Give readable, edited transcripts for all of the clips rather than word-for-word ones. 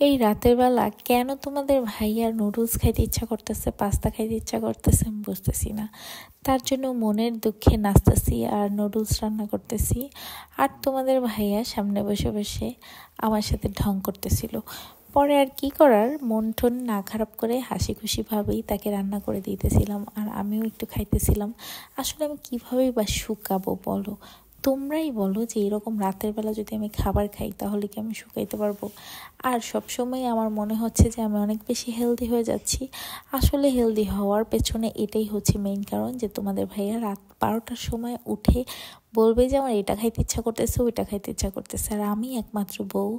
এই রাতের বেলা কেন তোমাদের ভাইয়ার নুডলস খাইতে ইচ্ছা করতেছে, পাস্তা খাইতে ইচ্ছা করতেছে আমি বুঝতেছি না। তার জন্য মনের দুঃখে নাচতেছি আর নুডলস রান্না করতেছি। আর তোমাদের ভাইয়া সামনে বসে বসে আমার সাথে ঢং করতেছিল। পরে আর কি করার, মন টন না খারাপ করে হাসি খুশিভাবেই তাকে রান্না করে দিতেছিলাম আর আমিও একটু খাইতেছিলাম। আসলে আমি কীভাবেই বা শুকাবো বলো, তোমরাই বলো যে এরকম রাতের বেলা যদি আমি খাবার খাই তাহলে কি আমি শুকাইতে পারবো? আর সবসময় আমার মনে হচ্ছে যে আমি অনেক বেশি হেলদি হয়ে যাচ্ছি। আসলে হেলদি হওয়ার পেছনে এটাই হচ্ছে মেইন কারণ, যে তোমাদের ভাইয়া রাত 12টার সময় উঠে বলবে যে আমার এটা খাইতে ইচ্ছা করতেছে, ওইটা খাইতে ইচ্ছা করতেছে। আর আমি একমাত্র বউ,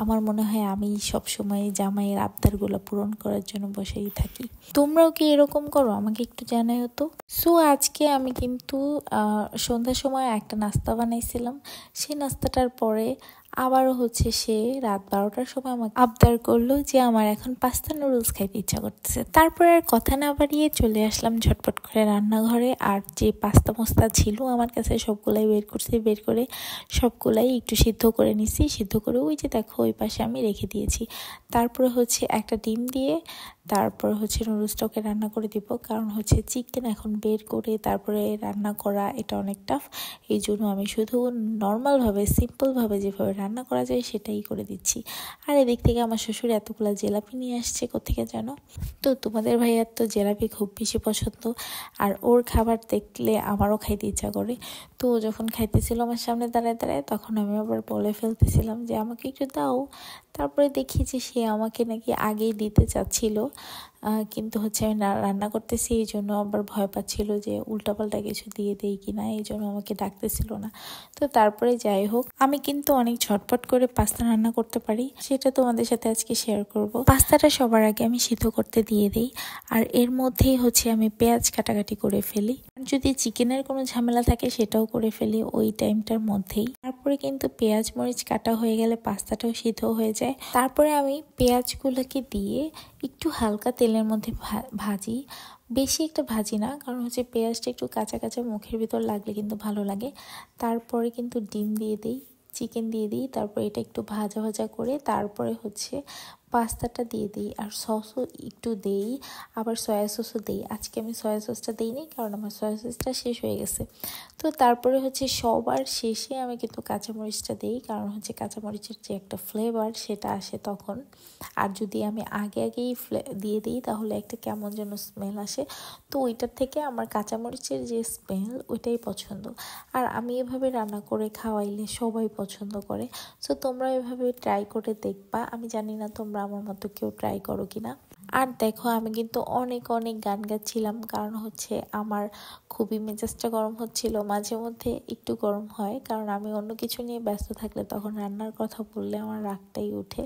আমার মনে হয় আমি সবসময় জামাইয়ের আবদারগুলো পূরণ করার জন্য বসেই থাকি। তোমরাও কি এরকম করো? আমাকে একটু জানাও তো। সো আজকে আমি কিন্তু সন্ধ্যার সময় একটা নাস্তা বানাইছিলাম। সেই নাস্তাটার পরে আবারও হচ্ছে সে রাত 12টার সময় আমাকে আবদার করলো যে আমার এখন পাস্তা নুডলস খাইতে ইচ্ছা করতেছে। তারপরে আর কথা না বাড়িয়ে চলে আসলাম ঝটপট করে রান্নাঘরে। আর যে পাস্তা মস্তা ছিল আমার কাছে সবগুলাই বের করছি, বের করে সবগুলাই একটু সিদ্ধ করে নিছি। সিদ্ধ করে ওই যে দেখো ওই পাশে আমি রেখে দিয়েছি। তারপরে হচ্ছে একটা ডিম দিয়ে তারপর হচ্ছে নুডলসটাকে রান্না করে দিব, কারণ হচ্ছে চিকেন এখন বের করে তারপরে রান্না করা এটা অনেক টাফ। এই জন্য আমি শুধু নর্মালভাবে সিম্পলভাবে যেভাবে রান্না করা যায় সেটাই করে দিচ্ছি। আর এদিক থেকে আমার শ্বশুর এতগুলো জিলাপি নিয়ে আসছে কোত্থেকে জানো? তো তোমাদের ভাইয়ার তো জিলাপি খুব বেশি পছন্দ, আর ওর খাবার দেখলে আমারও খাইতে ইচ্ছা করে। তো ও যখন খাইতেছিল আমার সামনে দাঁড়ায় দাঁড়ায়, তখন আমি আবার বলে ফেলতেছিলাম যে আমাকে একটু দাও। তারপরে দেখি যে সে আমাকে নাকি আগেই দিতে চাচ্ছিল, কিন্তু হচ্ছে আমি রান্না করতেছি এই জন্য আবার ভয় পাচ্ছিল যে উল্টাপাল্টা কিছু দিয়ে দেই কিনা, এই জন্য আমাকে ডাকতেছিল না। তো তারপরে যাই হোক, আমি কিন্তু অনেক ঝটপট করে পাস্তা রান্না করতে পারি, সেটা তোমাদের সাথে আজকে শেয়ার করব। পাস্তাটা সবার আগে আমি সিদ্ধ করতে দিয়ে দিই, আর এর মধ্যেই হচ্ছে আমি পেঁয়াজ কাটাকাটি করে ফেলি। যদি চিকেনের কোনো ঝামেলা থাকে সেটাও করে ফেলি ওই টাইমটার মধ্যেই। তারপরে কিন্তু পেঁয়াজ মরিচ কাটা হয়ে গেলে পাস্তাটাও সিদ্ধ হয়ে যায়। তারপরে আমি পেঁয়াজগুলোকে দিয়ে একটু হালকা তেলের মধ্যে ভাজি, বেশি একটা ভাজি না, কারণ হচ্ছে পেঁয়াজটা একটু কাঁচা কাঁচা মুখের ভিতর লাগলে কিন্তু ভালো লাগে। তারপরে কিন্তু ডিম দিয়ে দিই, চিকেন দিয়ে দিই, তারপর এটা একটু ভাজা ভাজা করে তারপরে হচ্ছে পাস্তাটা দিয়ে দিই। আর সসও একটু দেই, আবার সয়া সসও দেই। আজকে আমি সয়া সসটা দিইনি কারণ আমার সয়া সসটা শেষ হয়ে গেছে। তো তারপরে হচ্ছে সবার শেষে আমি কিন্তু কাঁচামরিচটা দিই, কারণ হচ্ছে কাঁচামরিচের যে একটা ফ্লেভার সেটা আসে তখন। আর যদি আমি আগে আগেই দিয়ে দিই তাহলে একটা কেমন যেন স্মেল আসে। তো ওইটার থেকে আমার কাঁচামরিচের যে স্মেল ওইটাই পছন্দ। আর আমি এভাবে রান্না করে খাওয়াইলে সবাই পছন্দ করে। সো তোমরা এভাবে ট্রাই করে দেখবা। আমি জানি না তোমরা আমার মতো কেউ ট্রাই করো কিনা। আর দেখো আমি কিন্তু অনেক অনেক গান গাচ্ছিলাম, কারণ হচ্ছে আমার খুবই মেজাজটা গরম হচ্ছিল। মাঝে মধ্যে একটু গরম হয়, কারণ আমি অন্য কিছু নিয়ে ব্যস্ত থাকলে তখন রান্নার কথা বললে আমার রাগটাই ওঠে।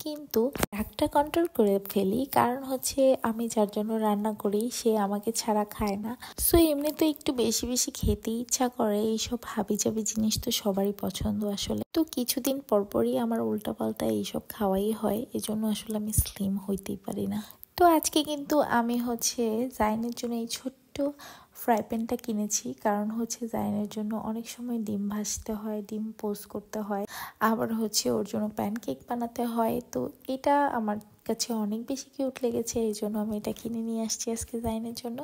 কিন্তু রাগটা কন্ট্রোল করে ফেলি, কারণ হচ্ছে আমি যার জন্য রান্না করি সে আমাকে ছাড়া খায় না। সো এমনি তো একটু বেশি বেশি খেতে ইচ্ছা করে, এইসব হাবিজাবি জিনিস তো সবারই পছন্দ আসলে। তো কিছুদিন পরপরই আমার উল্টাপাল্টা এইসব খাওয়াই হয়, এজন্য আসলে আমি স্লিম হইতেই পারি না। তো আজকে কিন্তু আমি হচ্ছে জাইনের জন্য এই ছোট্ট ফ্রাই প্যানটা কিনেছি, কারণ হচ্ছে জাইনের জন্য অনেক সময় ডিম ভাজতে হয়, ডিম পোস্ট করতে হয়, আবার হচ্ছে ওর জন্য প্যানকেক বানাতে হয়। তো এটা আমার কাছে অনেক বেশি কিউট লেগেছে, এই জন্য আমি এটা কিনে নিয়ে আসছি আজকে জাইনের জন্য।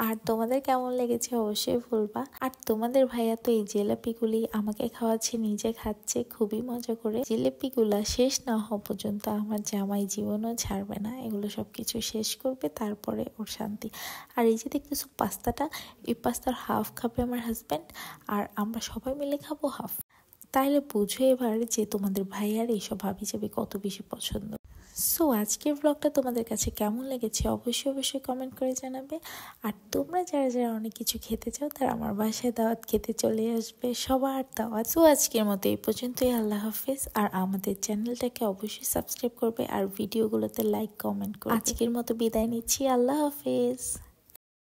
আর তোমাদের কেমন লেগেছে অবশ্যই বলবা। আর তোমাদের ভাইয়া তো এই জিলাপিগুলি আমাকে খাওয়াচ্ছে, নিজে খাচ্ছে খুবই মজা করে। জিলাপিগুলা শেষ না হওয়া পর্যন্ত আমার জামাই জীবনও ছাড়বে না, এগুলো সবকিছু শেষ করবে তারপরে ওর শান্তি। আর এই যে দেখতেছো পাস্তাটা, এই পাস্তার হাফ খাবে আমার হাজব্যান্ড, আর আমরা সবাই মিলে খাবো হাফ। তাইলে বুঝো এবার যে তোমাদের ভাইয়ার এইসব হাবিজাবি কত বেশি পছন্দ। সো আজকের ব্লগটা তোমাদের কাছে কেমন লেগেছে অবশ্যই অবশ্যই কমেন্ট করে জানাবে। আর তোমরা যারা যারা অনেক কিছু খেতে চাও তারা আমার বাসায় দাওয়াত খেতে চলে আসবে, সবার দাওয়াত। সো আজকের মতো এই পর্যন্তই, আল্লাহ হাফেজ। আর আমাদের চ্যানেলটাকে অবশ্যই সাবস্ক্রাইব করবে আর ভিডিওগুলোতে লাইক কমেন্ট করবে। আজকের মতো বিদায় নিচ্ছি, আল্লাহ হাফেজ।